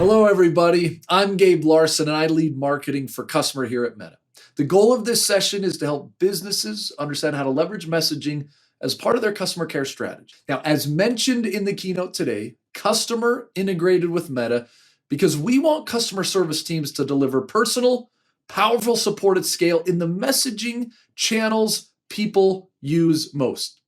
Hello, everybody. I'm Gabe Larson, and I lead marketing for customer here at Meta. The goal of this session is to help businesses understand how to leverage messaging as part of their customer care strategy. Now, as mentioned in the keynote today, customer integrated with Meta because we want customer service teams to deliver personal, powerful support at scale in the messaging channels people use most.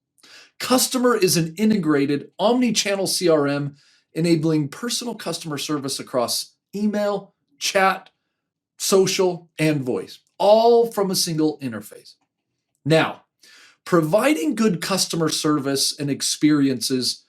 Customer is an integrated omni-channel CRM enabling personal customer service across email, chat, social, and voice, all from a single interface. Now, providing good customer service and experiences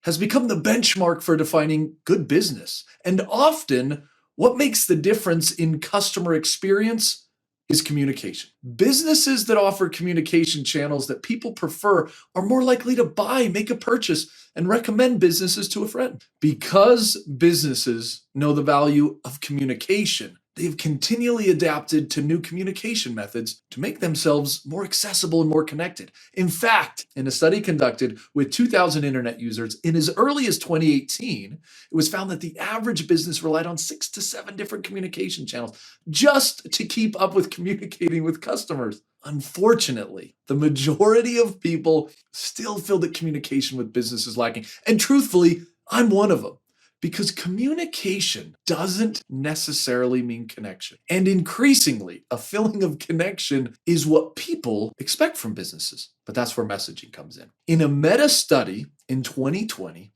has become the benchmark for defining good business. And often, what makes the difference in customer experience is communication. Businesses that offer communication channels that people prefer are more likely to buy, make a purchase, and recommend businesses to a friend. Because businesses know the value of communication, they have continually adapted to new communication methods to make themselves more accessible and more connected. In fact, in a study conducted with 2,000 internet users in as early as 2018, it was found that the average business relied on 6 to 7 different communication channels just to keep up with communicating with customers. Unfortunately, the majority of people still feel that communication with business is lacking. And truthfully, I'm one of them. Because communication doesn't necessarily mean connection. And increasingly, a feeling of connection is what people expect from businesses. But that's where messaging comes in. In a meta study in 2020,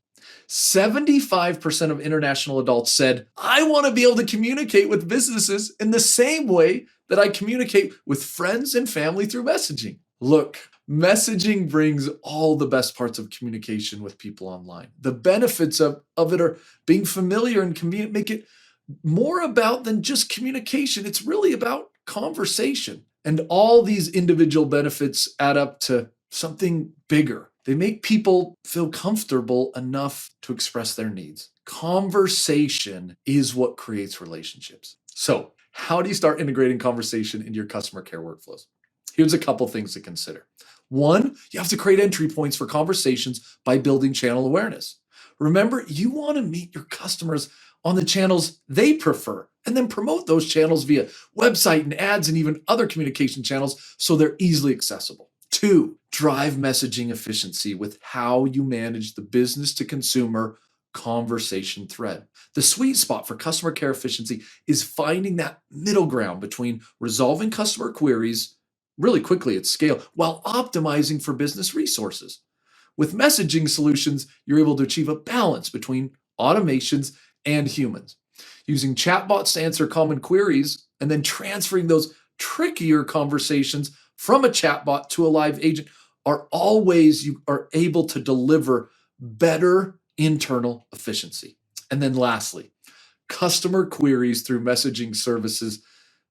75% of international adults said, I want to be able to communicate with businesses in the same way that I communicate with friends and family through messaging. Look, messaging brings all the best parts of communication with people online. The benefits of it are being familiar and convenient, make it more about than just communication. It's really about conversation. And all these individual benefits add up to something bigger. They make people feel comfortable enough to express their needs. Conversation is what creates relationships. So, how do you start integrating conversation into your customer care workflows? Here's a couple things to consider. One, you have to create entry points for conversations by building channel awareness. Remember, you want to meet your customers on the channels they prefer and then promote those channels via website and ads and even other communication channels so they're easily accessible. Two, drive messaging efficiency with how you manage the business to consumer conversation thread. The sweet spot for customer care efficiency is finding that middle ground between resolving customer queries really quickly at scale while optimizing for business resources. With messaging solutions, you're able to achieve a balance between automations and humans. Using chatbots to answer common queries and then transferring those trickier conversations from a chatbot to a live agent are all ways you are able to deliver better internal efficiency. And then lastly, customer queries through messaging services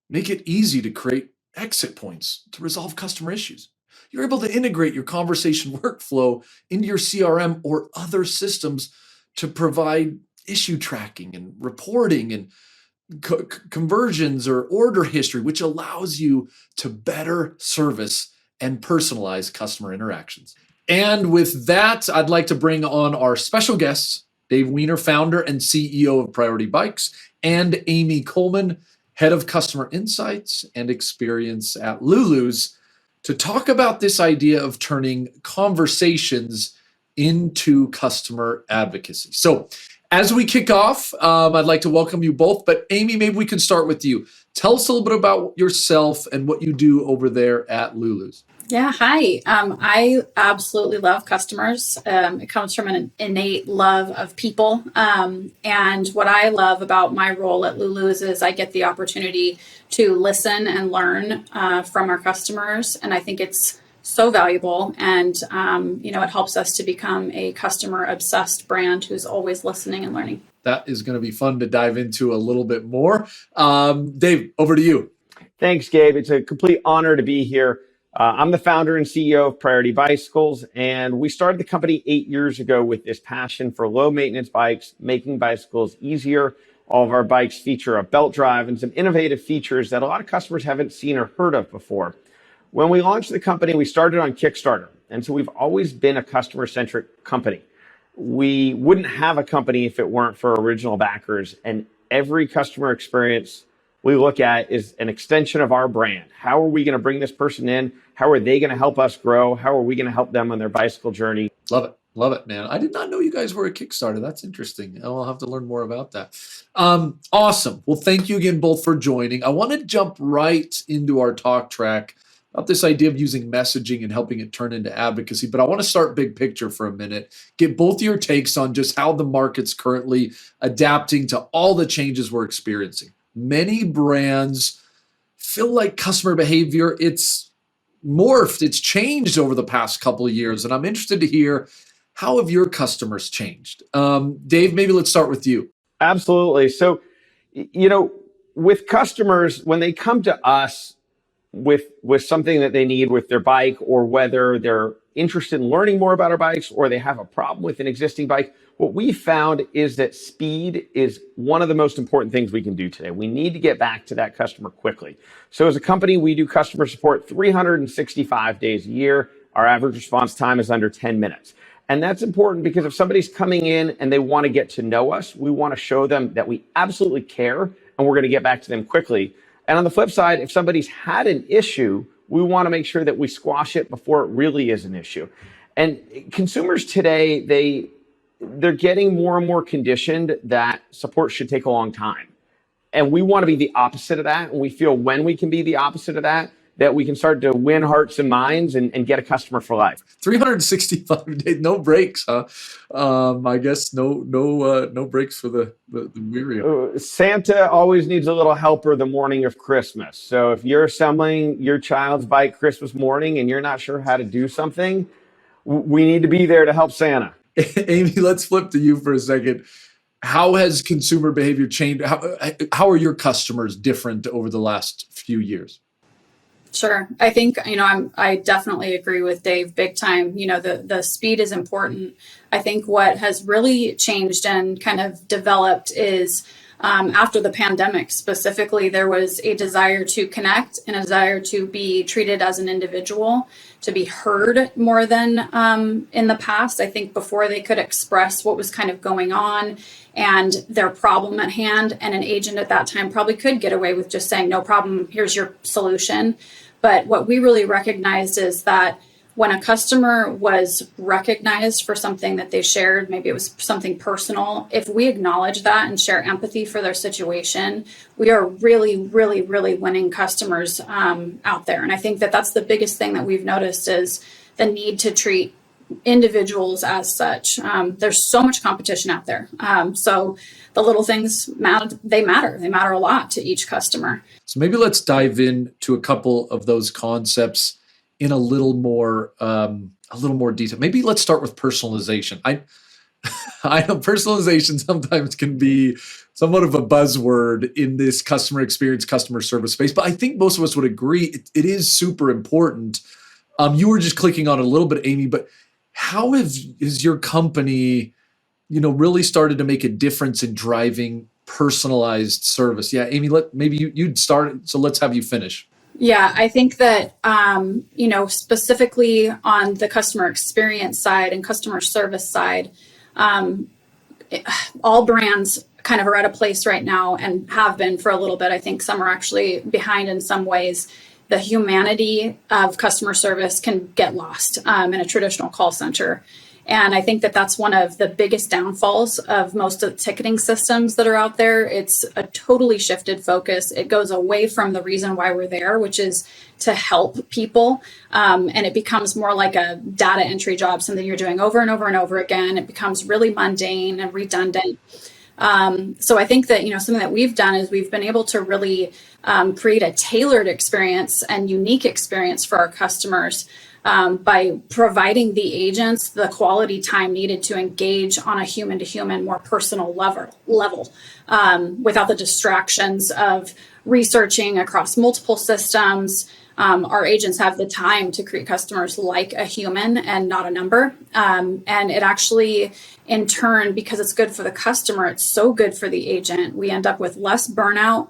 make it easy to create exit points to resolve customer issues. You're able to integrate your conversation workflow into your CRM or other systems to provide issue tracking and reporting and conversions or order history, which allows you to better service and personalize customer interactions. And with that, I'd like to bring on our special guests, Dave Weiner, founder and CEO of Priority Bikes, and Amy Coleman, head of customer insights and experience at Lulu's, to talk about this idea of turning conversations into customer advocacy. So as we kick off, I'd like to welcome you both, but Amy, maybe we can start with you. Tell us a little bit about yourself and what you do over there at Lulu's. Yeah, hi. I absolutely love customers. It comes from an innate love of people. And what I love about my role at Lulu's is I get the opportunity to listen and learn from our customers. And I think it's so valuable. And, it helps us to become a customer-obsessed brand who's always listening and learning. That is going to be fun to dive into a little bit more. Dave, over to you. Thanks, Gabe. It's a complete honor to be here. I'm the founder and CEO of Priority Bicycles, and we started the company 8 years ago with this passion for low maintenance bikes, making bicycles easier. All of our bikes feature a belt drive and some innovative features that a lot of customers haven't seen or heard of before. When we launched the company, we started on Kickstarter, and so we've always been a customer-centric company. we wouldn't have a company if it weren't for original backers. And every customer experience we look at is an extension of our brand. How are we going to bring this person in? How are they going to help us grow? How are we going to help them on their bicycle journey? Love it. Love it, man. I did not know you guys were a Kickstarter. That's interesting. I'll have to learn more about that. Awesome. Well, thank you again both for joining. I want to jump right into our talk track about this idea of using messaging and helping it turn into advocacy. But I want to start big picture for a minute, get both your takes on just how the market's currently adapting to all the changes we're experiencing. Many brands feel like customer behavior, it's morphed, it's changed over the past couple of years. And I'm interested to hear, how have your customers changed? Dave, maybe let's start with you. Absolutely. So, with customers, when they come to us with something that they need with their bike, or whether they're interested in learning more about our bikes or they have a problem with an existing bike, what we found is that speed is one of the most important things we can do today. We need to get back to that customer quickly. So as a company, we do customer support 365 days a year. Our average response time is under 10 minutes. And that's important because if somebody's coming in and they want to get to know us, we want to show them that we absolutely care and we're going to get back to them quickly. And on the flip side, if somebody's had an issue, we want to make sure that we squash it before it really is an issue. And consumers today, they're getting more and more conditioned that support should take a long time. And we want to be the opposite of that. And we feel when we can be the opposite of that, that we can start to win hearts and minds and get a customer for life. 365 days, no breaks, huh? I guess no breaks for the weary. Santa always needs a little helper the morning of Christmas. So if you're assembling your child's bike Christmas morning and you're not sure how to do something, we need to be there to help Santa. Amy, let's flip to you for a second. How has consumer behavior changed? How are your customers different over the last few years? Sure. I think, I definitely agree with Dave big time. The speed is important. I think what has really changed and kind of developed is after the pandemic specifically, there was a desire to connect and a desire to be treated as an individual, to be heard more than in the past. I think before they could express what was kind of going on and their problem at hand, and an agent at that time probably could get away with just saying, no problem, here's your solution. But what we really recognized is that when a customer was recognized for something that they shared, maybe it was something personal, if we acknowledge that and share empathy for their situation, we are really, really, really winning customers out there. And I think that that's the biggest thing that we've noticed is the need to treat individuals as such. There's so much competition out there. So the little things matter. They matter a lot to each customer. So maybe let's dive into a couple of those concepts in a little more detail. Maybe let's start with personalization. I know personalization sometimes can be somewhat of a buzzword in this customer experience, customer service space, but I think most of us would agree it is super important. You were just clicking on it a little bit, Amy, but how is your company, really started to make a difference in driving personalized service? Yeah, Amy, maybe you'd start, so let's have you finish. Yeah, I think that, specifically on the customer experience side and customer service side, all brands kind of are at a place right now and have been for a little bit. I think some are actually behind in some ways. The humanity of customer service can get lost in a traditional call center. And I think that that's one of the biggest downfalls of most of the ticketing systems that are out there. It's a totally shifted focus. It goes away from the reason why we're there, which is to help people. And it becomes more like a data entry job, something you're doing over and over and over again. It becomes really mundane and redundant. So I think that, something that we've done is we've been able to really create a tailored experience and unique experience for our customers by providing the agents the quality time needed to engage on a human-to-human, more personal level without the distractions of researching across multiple systems, our agents have the time to treat customers like a human and not a number. And it actually, in turn, because it's good for the customer, it's so good for the agent. We end up with less burnout.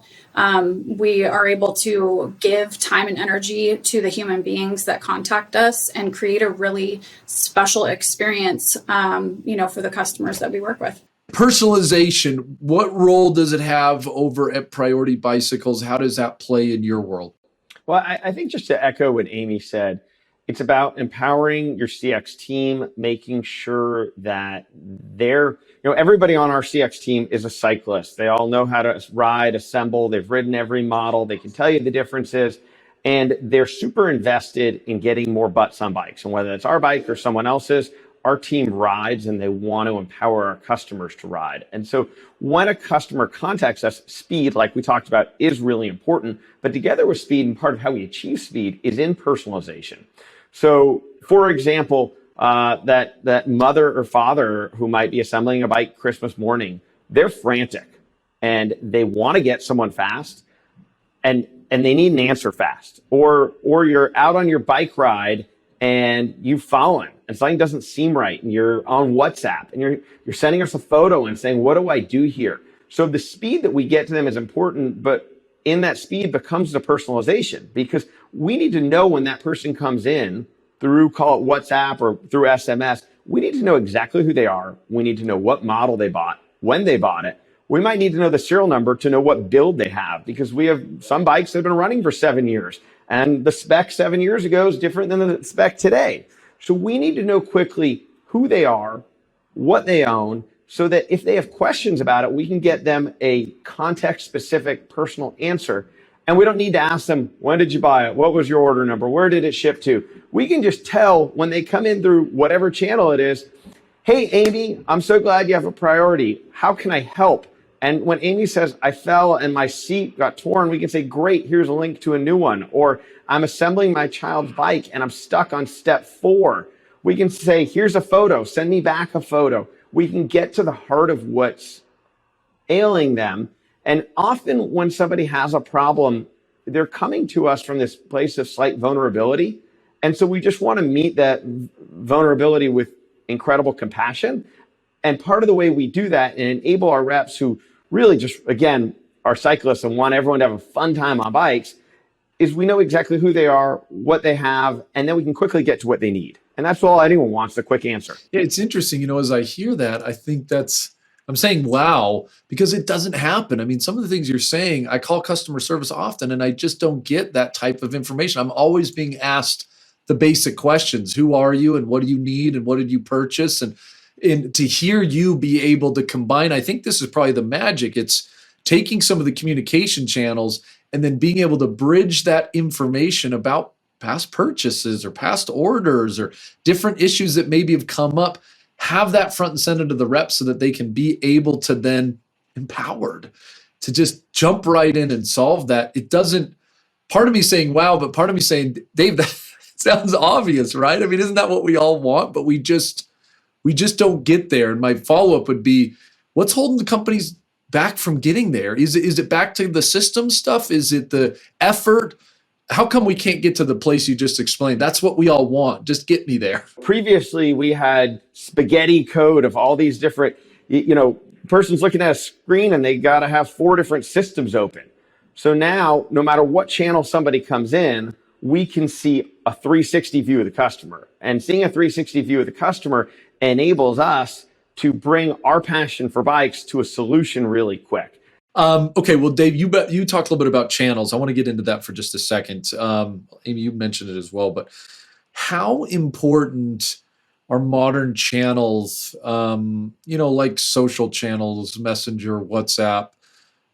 We are able to give time and energy to the human beings that contact us and create a really special experience, for the customers that we work with. Personalization, what role does it have over at Priority Bicycles? How does that play in your world? Well, I think just to echo what Amy said, it's about empowering your CX team, making sure that everybody on our CX team is a cyclist. They all know how to ride, assemble. They've ridden every model. They can tell you the differences. And they're super invested in getting more butts on bikes. And whether it's our bike or someone else's, our team rides and they want to empower our customers to ride. And so when a customer contacts us, speed, like we talked about, is really important. But together with speed, and part of how we achieve speed is in personalization. So, for example, that mother or father who might be assembling a bike Christmas morning, they're frantic and they want to get someone fast and they need an answer fast. Or you're out on your bike ride and you've fallen and something doesn't seem right and you're on WhatsApp and you're sending us a photo and saying, what do I do here? So the speed that we get to them is important, but in that speed becomes the personalization, because we need to know when that person comes in through, call it WhatsApp or through SMS, we need to know exactly who they are. We need to know what model they bought, when they bought it. We might need to know the serial number to know what build they have, because we have some bikes that have been running for 7 years and the spec 7 years ago is different than the spec today. So we need to know quickly who they are, what they own, so that if they have questions about it, we can get them a context-specific personal answer. And we don't need to ask them, when did you buy it? What was your order number? Where did it ship to? We can just tell when they come in through whatever channel it is, hey, Amy, I'm so glad you have a Priority. How can I help? And when Amy says, I fell and my seat got torn, we can say, great, here's a link to a new one. Or I'm assembling my child's bike and I'm stuck on step 4. We can say, here's a photo, send me back a photo. We can get to the heart of what's ailing them. And often when somebody has a problem, they're coming to us from this place of slight vulnerability. And so we just want to meet that vulnerability with incredible compassion. And part of the way we do that and enable our reps who really just, again, are cyclists and want everyone to have a fun time on bikes is we know exactly who they are, what they have, and then we can quickly get to what they need. And that's all anyone wants, a quick answer. Yeah, it's interesting, as I hear that, I think I'm saying, wow, because it doesn't happen. I mean, some of the things you're saying, I call customer service often and I just don't get that type of information. I'm always being asked the basic questions. Who are you and what do you need and what did you purchase? And to hear you be able to combine, I think this is probably the magic. It's taking some of the communication channels and then being able to bridge that information about past purchases or past orders or different issues that maybe have come up, have that front and center to the reps so that they can be able to then empowered to just jump right in and solve that. It doesn't, part of me saying, wow, but part of me saying, Dave, that sounds obvious, right? I mean, isn't that what we all want? But we just don't get there. And my follow-up would be, what's holding the companies back from getting there? Is it back to the system stuff? Is it the effort? How come we can't get to the place you just explained? That's what we all want. Just get me there. Previously, we had spaghetti code of all these different, person's looking at a screen and they got to have 4 different systems open. So now, no matter what channel somebody comes in, we can see a 360 view of the customer. And seeing a 360 view of the customer enables us to bring our passion for bikes to a solution really quick. Okay, well, Dave, you talked a little bit about channels. I want to get into that for just a second. Amy, you mentioned it as well, but how important are modern channels, like social channels, Messenger, WhatsApp,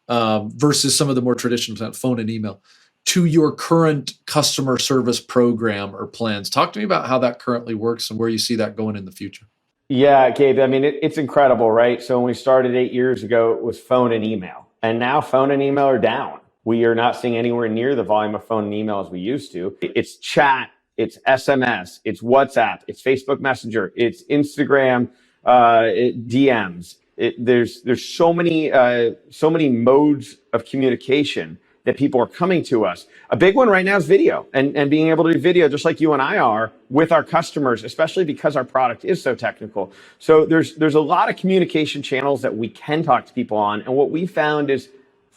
versus some of the more traditional phone and email, to your current customer service program or plans? Talk to me about how that currently works and where you see that going in the future. Yeah, Gabe, I mean, it's incredible, right? So when we started 8 years ago, it was phone and email. And now phone and email are down. We are not seeing anywhere near the volume of phone and email as we used to. It's chat, it's SMS, it's WhatsApp, it's Facebook Messenger, it's Instagram, DMs. There's so many modes of communication that people are coming to us. A big one right now is video and being able to do video just like you and I are with our customers, especially because our product is so technical. So there's a lot of communication channels that we can talk to people on. And what we found is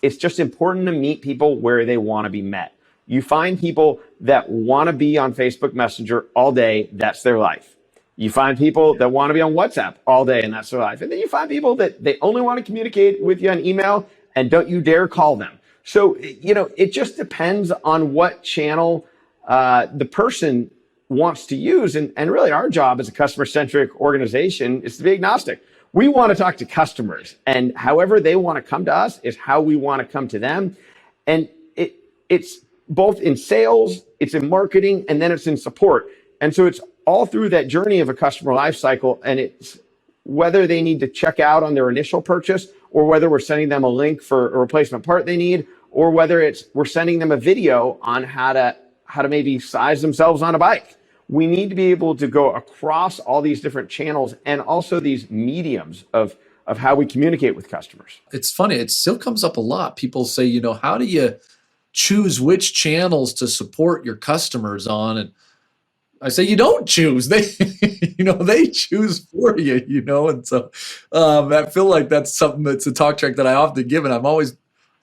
it's just important to meet people where they want to be met. You find people that want to be on Facebook Messenger all day, that's their life. You find people that want to be on WhatsApp all day, and that's their life. And then you find people that they only want to communicate with you on email, and don't you dare call them. So, it just depends on what channel the person wants to use. And really our job as a customer-centric organization is to be agnostic. We want to talk to customers, and however they want to come to us is how we want to come to them. And it's both in sales, it's in marketing, and then it's in support. And so it's all through that journey of a customer life cycle. And it's whether they need to check out on their initial purchase, or whether we're sending them a link for a replacement part they need, or whether we're sending them a video on how to maybe size themselves on a bike. We need to be able to go across all these different channels and also these mediums of how we communicate with customers. It's funny. It still comes up a lot. People say, how do you choose which channels to support your customers on? And I say, you don't choose. They, they choose for you, And so I feel like that's something that's a talk track that I often give. And I'm always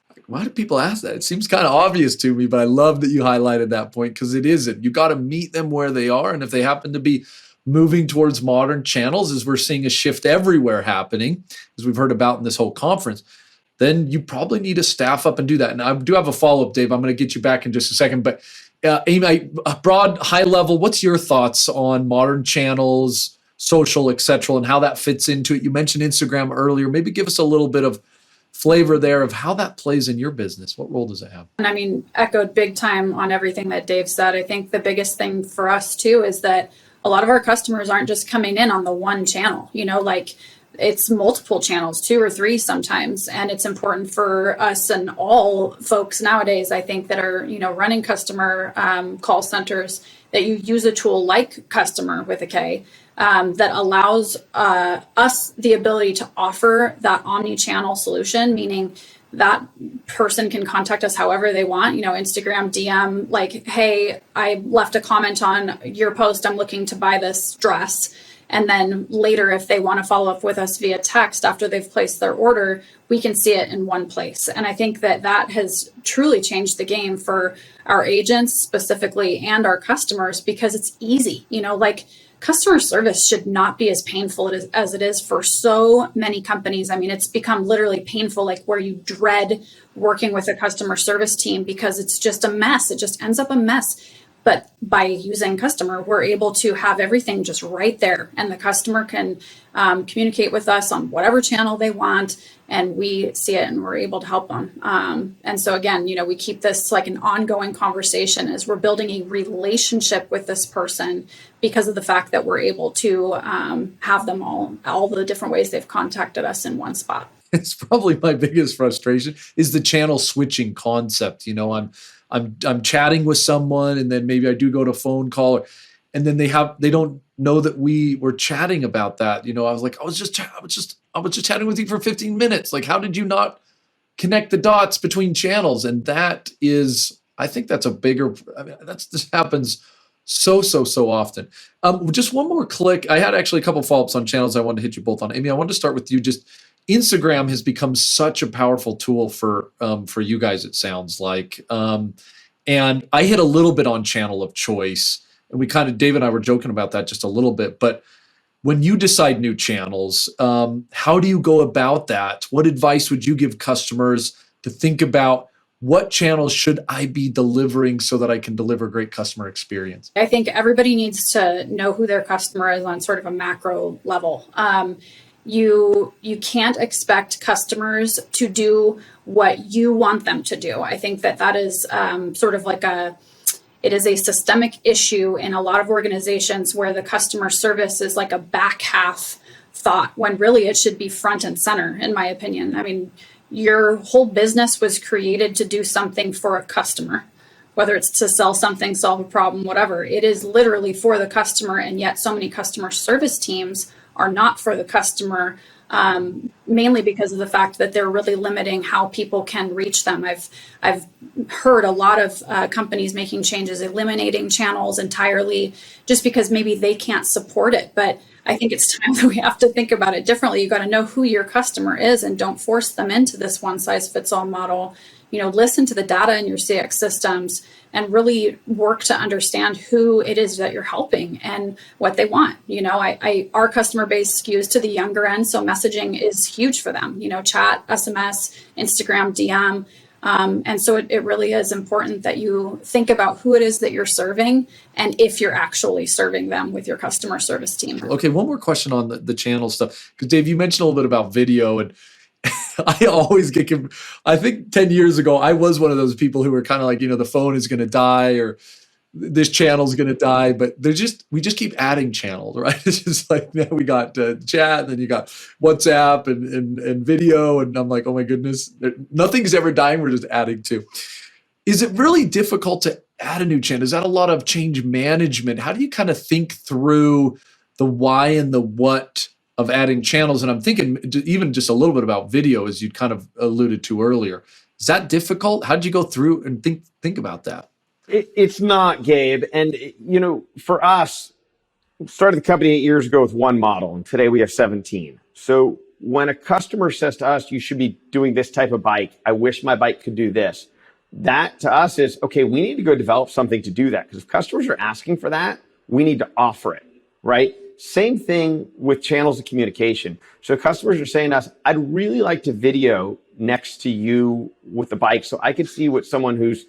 like, why do people ask that? It seems kind of obvious to me, but I love that you highlighted that point, because it isn't. You got to meet them where they are. And if they happen to be moving towards modern channels, as we're seeing a shift everywhere happening, as we've heard about in this whole conference, then you probably need to staff up and do that. And I do have a follow-up, Dave. I'm going to get you back in just a second. But Amy, a broad, high level, what's your thoughts on modern channels, social, et cetera, and how that fits into it? You mentioned Instagram earlier. Maybe give us a little bit of flavor there of how that plays in your business. What role does it have? And echoed big time on everything that Dave said. I think the biggest thing for us too is that a lot of our customers aren't just coming in on the one channel, it's multiple channels, 2 or 3 sometimes. And it's important for us and all folks nowadays, I think, that are, running customer call centers, that you use a tool like Customer with a K that allows us the ability to offer that omni-channel solution, meaning that person can contact us however they want, Instagram, DM, like, hey, I left a comment on your post, I'm looking to buy this dress. And then later, if they want to follow up with us via text after they've placed their order, we can see it in one place. And I think that has truly changed the game for our agents specifically and our customers, because it's easy. Customer service should not be as painful as it is for so many companies. It's become literally painful, like where you dread working with a customer service team because it's just a mess. It just ends up a mess. But by using Customer, we're able to have everything just right there, and the customer can communicate with us on whatever channel they want, and we see it and we're able to help them. And so again, we keep this like an ongoing conversation as we're building a relationship with this person because of the fact that we're able to have them all the different ways they've contacted us in one spot. It's probably my biggest frustration is the channel switching concept. I'm chatting with someone, and then maybe I do go to phone call, and then they don't know that we were chatting about that. I was like, I was just chatting with you for 15 minutes. Like, how did you not connect the dots between channels? And that is, I think that's this happens so often. Just one more click. I had actually a couple follow-ups on channels I wanted to hit you both on. Amy, I wanted to start with you. Just Instagram has become such a powerful tool for you guys, it sounds like. And I hit a little bit on channel of choice, and Dave and I were joking about that just a little bit. But when you decide new channels, how do you go about that? What advice would you give customers to think about what channels should I be delivering so that I can deliver a great customer experience? I think everybody needs to know who their customer is on sort of a macro level. You can't expect customers to do what you want them to do. I think that is sort of like it is a systemic issue in a lot of organizations where the customer service is like a back half thought when really it should be front and center, in my opinion. Your whole business was created to do something for a customer, whether it's to sell something, solve a problem, whatever. It is literally for the customer, and yet so many customer service teams are not for the customer, mainly because of the fact that they're really limiting how people can reach them. I've heard a lot of companies making changes, eliminating channels entirely just because maybe they can't support it. But I think it's time that we have to think about it differently. You got to know who your customer is and don't force them into this one size fits all model. Listen to the data in your CX systems and really work to understand who it is that you're helping and what they want. Our customer base skews to the younger end, so messaging is huge for them. Chat, SMS, Instagram, DM. And so it really is important that you think about who it is that you're serving and if you're actually serving them with your customer service team. Okay, one more question on the channel stuff. Because Dave, you mentioned a little bit about video, and I always I think 10 years ago, I was one of those people who were kind of like, the phone is going to die or this channel is going to die, but we just keep adding channels, right? It's just like, now we got chat, and then you got WhatsApp and video. And I'm like, oh my goodness, nothing's ever dying. We're just adding to. Is it really difficult to add a new channel? Is that a lot of change management? How do you kind of think through the why and the what of adding channels? And I'm thinking even just a little bit about video, as you kind of alluded to earlier. Is that difficult? How did you go through and think about that? It's not, Gabe. And, for us, started the company 8 years ago with one model, and today we have 17. So when a customer says to us, you should be doing this type of bike, I wish my bike could do this. That to us is, okay, we need to go develop something to do that. Because if customers are asking for that, we need to offer it, right? Same thing with channels of communication. So customers are saying to us, I'd really like to video next to you with the bike so I could see what someone who's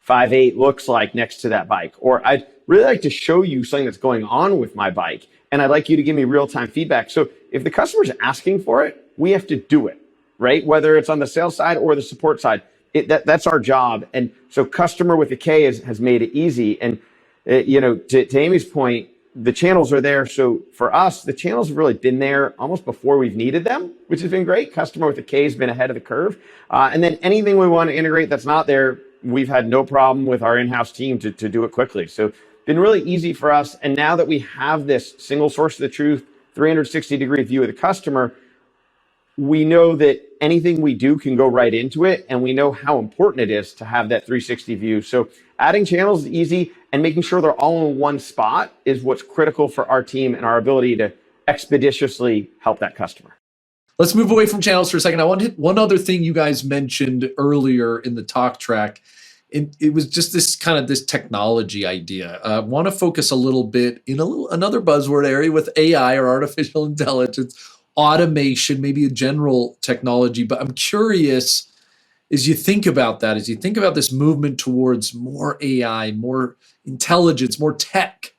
5'8" looks like next to that bike. Or I'd really like to show you something that's going on with my bike, and I'd like you to give me real-time feedback. So if the customer's asking for it, we have to do it, right? Whether it's on the sales side or the support side, that's our job. And so customer with a K has made it easy. And, to Amy's point, the channels are there. So for us, the channels have really been there almost before we've needed them, which has been great. Customer with a K has been ahead of the curve. And then anything we want to integrate that's not there, we've had no problem with our in-house team to do it quickly. So been really easy for us. And now that we have this single source of the truth, 360-degree view of the customer, we know that anything we do can go right into it. And we know how important it is to have that 360 view. So adding channels is easy, and making sure they're all in one spot is what's critical for our team and our ability to expeditiously help that customer. Let's move away from channels for a second. I want to hit one other thing you guys mentioned earlier in the talk track. And it was just this technology idea. I want to focus a little bit in another buzzword area with AI or artificial intelligence, automation, maybe a general technology. But I'm curious, as you think about that, as you think about this movement towards more AI, more intelligence, more tech,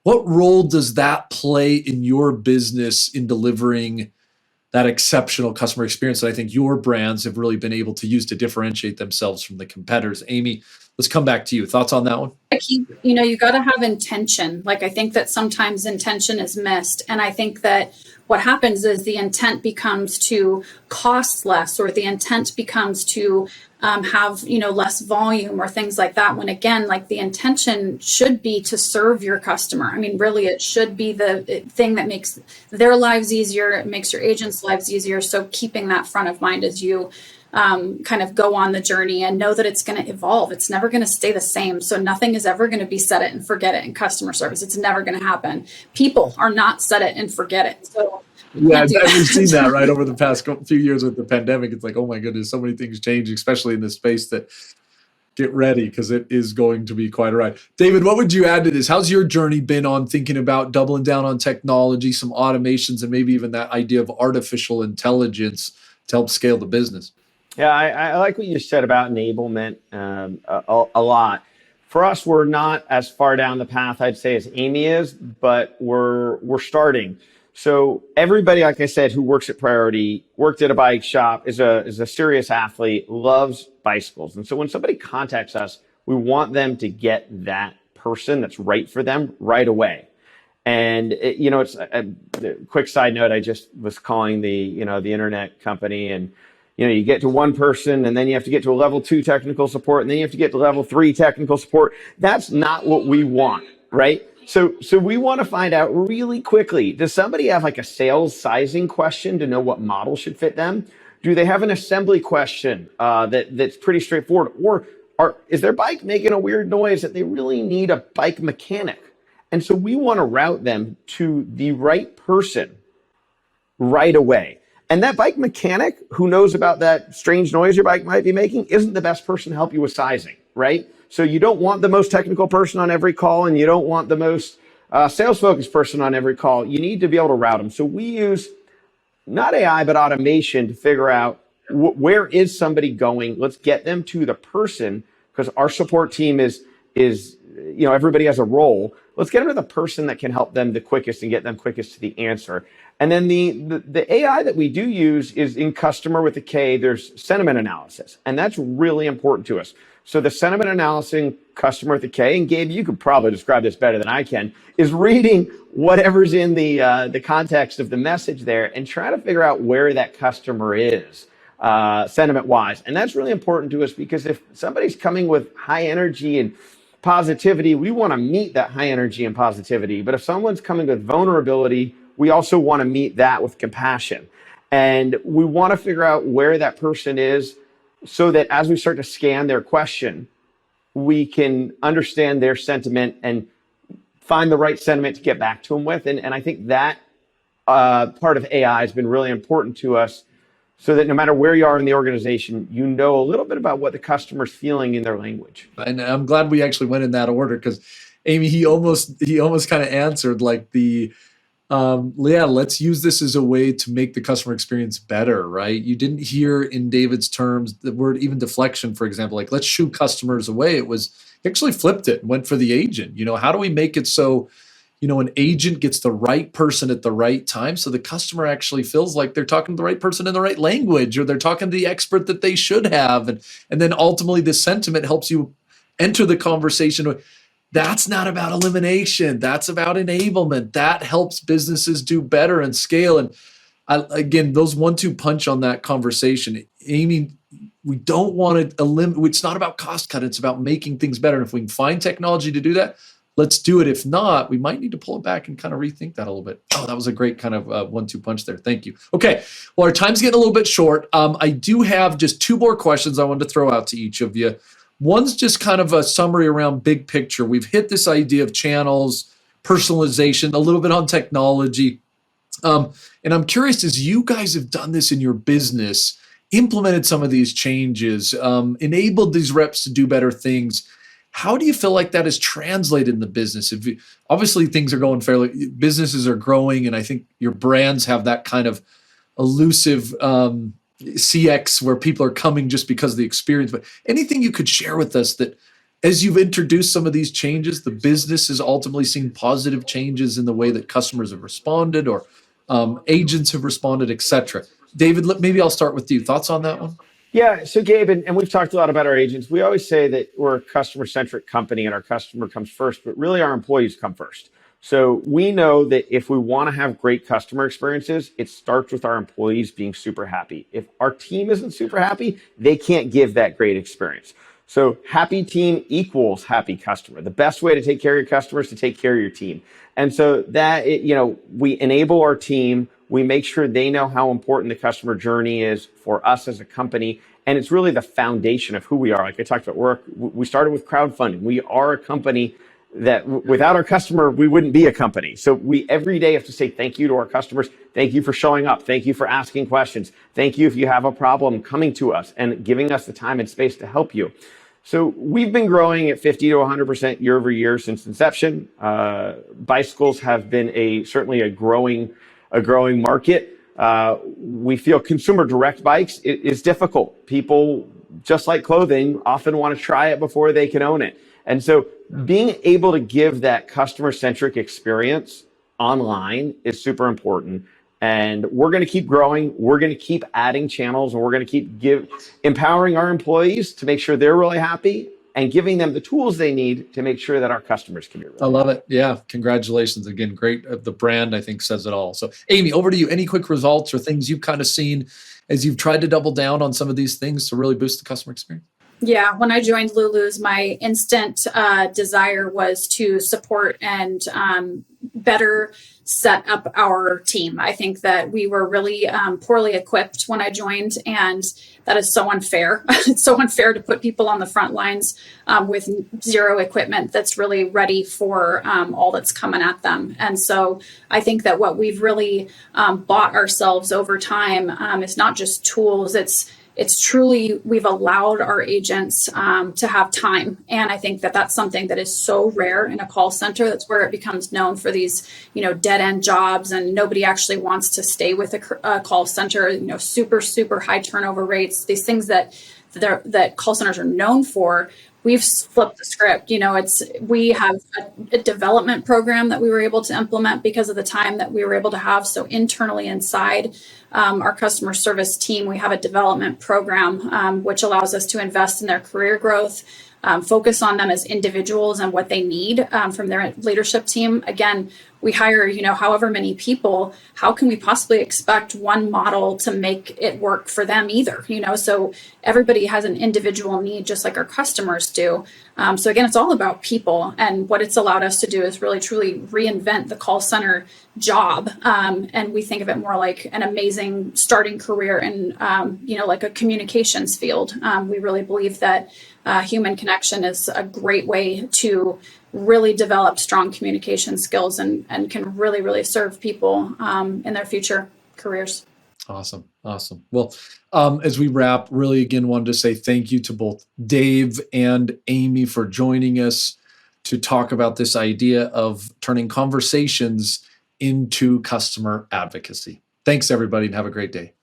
what role does that play in your business in delivering that exceptional customer experience that I think your brands have really been able to use to differentiate themselves from the competitors? Amy, let's come back to you. Thoughts on that one? You got to have intention. I think that sometimes intention is missed. And I think that what happens is the intent becomes to cost less, or the intent becomes to have, less volume or things like that. When again, the intention should be to serve your customer. I mean, really, it should be the thing that makes their lives easier. It makes your agents' lives easier. So keeping that front of mind as you kind of go on the journey, and know that it's going to evolve. It's never going to stay the same. So nothing is ever going to be set it and forget it in customer service. It's never going to happen. People are not set it and forget it. So yeah, we've seen that right over the past few years with the pandemic. It's like, oh my goodness, so many things change, especially in this space, that get ready because it is going to be quite a ride. David, what would you add to this? How's your journey been on thinking about doubling down on technology, some automations, and maybe even that idea of artificial intelligence to help scale the business? Yeah, I like what you said about enablement a lot. For us, we're not as far down the path, I'd say, as Amy is, but we're starting. So everybody, like I said, who works at Priority, worked at a bike shop, is a serious athlete, loves bicycles. And so when somebody contacts us, we want them to get that person that's right for them right away. And it's a quick side note. I just was calling the internet company, and you get to one person, and then you have to get to a level 2 technical support, and then you have to get to level 3 technical support. That's not what we want, right? So we want to find out really quickly, does somebody have like a sales sizing question to know what model should fit them? Do they have an assembly question that's pretty straightforward? Or is their bike making a weird noise that they really need a bike mechanic? And so we want to route them to the right person right away. And that bike mechanic who knows about that strange noise your bike might be making isn't the best person to help you with sizing, right? So you don't want the most technical person on every call, and you don't want the most sales focused person on every call. You need to be able to route them. So we use not AI, but automation to figure out where is somebody going. Let's get them to the person, because our support team is everybody has a role. Let's get them to the person that can help them the quickest and get them quickest to the answer. And then the AI that we do use is in customer with a K. There's sentiment analysis, and that's really important to us. So the sentiment analysis in customer with a K, and Gabe, you could probably describe this better than I can, is reading whatever's in the context of the message there and trying to figure out where that customer is sentiment wise. And that's really important to us, because if somebody's coming with high energy and positivity, we want to meet that high energy and positivity. But if someone's coming with vulnerability, we also want to meet that with compassion. And we want to figure out where that person is, so that as we start to scan their question, we can understand their sentiment and find the right sentiment to get back to them with. And I think that part of AI has been really important to us, so that no matter where you are in the organization, you know a little bit about what the customer's feeling in their language. And I'm glad we actually went in that order, because Amy, he almost kind of answered like let's use this as a way to make the customer experience better, right? You didn't hear in David's terms the word even deflection, for example, like let's shoo customers away. He actually flipped it and went for the agent. How do we make it so, an agent gets the right person at the right time, so the customer actually feels like they're talking to the right person in the right language, or they're talking to the expert that they should have. And then ultimately the sentiment helps you enter the conversation. That's not about elimination. That's about enablement. That helps businesses do better and scale. And again, those 1-2 punch on that conversation. Amy, we don't want to eliminate. It's not about cost cut. It's about making things better. And if we can find technology to do that, let's do it. If not, we might need to pull it back and kind of rethink that a little bit. Oh, that was a great kind of 1-2 punch there. Thank you. Okay. Well, our time's getting a little bit short. I do have just 2 more questions I wanted to throw out to each of you. One's just kind of a summary around big picture. We've hit this idea of channels, personalization, a little bit on technology. And I'm curious, as you guys have done this in your business, implemented some of these changes, enabled these reps to do better things, how do you feel like that is translated in the business? Obviously, things are going fairly, businesses are growing, and I think your brands have that kind of elusive CX where people are coming just because of the experience. But anything you could share with us that as you've introduced some of these changes, the business has ultimately seen positive changes in the way that customers have responded, or agents have responded, et cetera. David, maybe I'll start with you. Thoughts on that one? Yeah. So Gabe, and we've talked a lot about our agents. We always say that we're a customer-centric company and our customer comes first, but really our employees come first. So we know that if we want to have great customer experiences, it starts with our employees being super happy. If our team isn't super happy, they can't give that great experience. So happy team equals happy customer. The best way to take care of your customers is to take care of your team. And so that, we enable our team. We make sure they know how important the customer journey is for us as a company. And it's really the foundation of who we are. Like I talked about, we started with crowdfunding. We are a company that without our customer, we wouldn't be a company. So we every day have to say thank you to our customers. Thank you for showing up. Thank you for asking questions. Thank you if you have a problem coming to us and giving us the time and space to help you. So we've been growing at 50 to 100% year over year since inception. Bicycles have been certainly a growing market. We feel consumer direct bikes is difficult. People, just like clothing, often want to try it before they can own it. And so being able to give that customer-centric experience online is super important. And we're going to keep growing. We're going to keep adding channels, and we're going to keep empowering our employees to make sure they're really happy and giving them the tools they need to make sure that our customers can be really I love it. Yeah. Congratulations. Again, great. The brand, I think, says it all. So Amy, over to you. Any quick results or things you've kind of seen as you've tried to double down on some of these things to really boost the customer experience? Yeah, when I joined Lulu's, my instant desire was to support and better set up our team. I think that we were really poorly equipped when I joined, and that is so unfair. It's so unfair to put people on the front lines with zero equipment that's really ready for all that's coming at them. And so I think that what we've really bought ourselves over time is not just tools, it's truly, we've allowed our agents to have time. And I think that that's something that is so rare in a call center. That's where it becomes known for these, dead end jobs, and nobody actually wants to stay with a call center, super, super high turnover rates, these things that call centers are known for. We've flipped the script. We have a development program that we were able to implement because of the time that we were able to have. So internally inside our customer service team, we have a development program which allows us to invest in their career growth, focus on them as individuals and what they need from their leadership team. Again, we hire, however many people. How can we possibly expect one model to make it work for them either? So everybody has an individual need, just like our customers do. So again, it's all about people, and what it's allowed us to do is really, truly reinvent the call center job. And we think of it more like an amazing starting career in, like a communications field. We really believe that human connection is a great way to really develop strong communication skills and can really, really serve people in their future careers. Awesome. Well, as we wrap, really again wanted to say thank you to both Dave and Amy for joining us to talk about this idea of turning conversations into customer advocacy. Thanks, everybody, and have a great day.